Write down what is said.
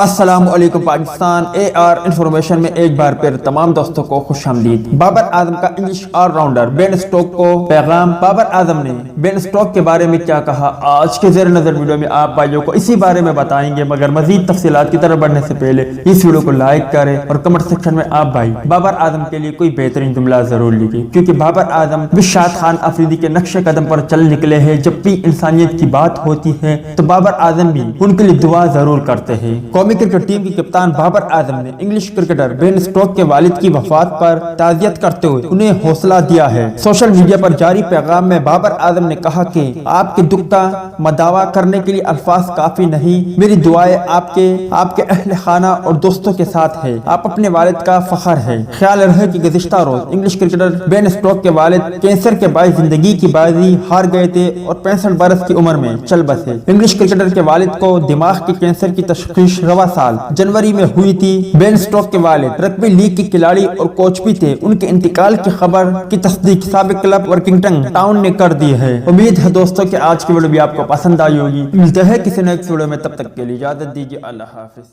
अस्सलाम वालेकुम Pakistan AR information में एक बार फिर तमाम दोस्तों को खुश आमदीद। बाबर आजम का इंग्लिश ऑलराउंडर बेन स्टोक को पैगाम। बाबर आजम ने बेन स्टोक के बारे में क्या कहा, आज के ज़ेर नज़र वीडियो में आप भाइयों को इसी बारे में बताएंगे। मगर मजीद तफसीलात की तरफ बढ़ने से पहले इस वीडियो को लाइक करें और कमेंट सेक्शन में आप भाई बाबर आजम के लिए कोई बेहतरीन जुमला जरूर लिखिए, क्योंकि बाबर आजम बिशात खान अफरीदी के नक्शे कदम पर चल निकले हैं। जब भी इंसानियत की बात होती है तो बाबर आजम भी उनके लिए दुआ जरूर करते हैं। कौमी क्रिकेट टीम के कप्तान बाबर आजम ने इंग्लिश क्रिकेटर बेन स्टोक के वालिद की वफात पर ताज़ियत करते हुए उन्हें हौसला दिया है। सोशल मीडिया पर जारी पैगाम में बाबर आजम ने कहा कि आपके दुख का मदावा करने के लिए अल्फाज काफी नहीं। मेरी दुआएं आपके अहले खाना और दोस्तों के साथ है। आप अपने वालिद का फखर है। ख्याल रहे कि गुज़िश्ता रोज इंग्लिश क्रिकेटर बेन स्टोक के वालिद कैंसर के बायस जिंदगी की बाजी हार गए थे और 65 बरस की उम्र में चल बसे। इंग्लिश क्रिकेटर के वालिद को दिमाग के कैंसर की तशखीस रवा साल जनवरी में हुई थी। बेन स्टोक के वालिद रग्बी लीग के खिलाड़ी और कोच भी थे। उनके इंतकाल की खबर की तस्दीक साबिक क्लब वर्किंगटन टाउन ने कर दी है। उम्मीद है दोस्तों कि आज की वीडियो भी आपको पसंद आई होगी। मिलते हैं किसी नेक्स्ट वीडियो में, तब तक के लिए इजाजत दीजिए। अल्लाह हाफिज।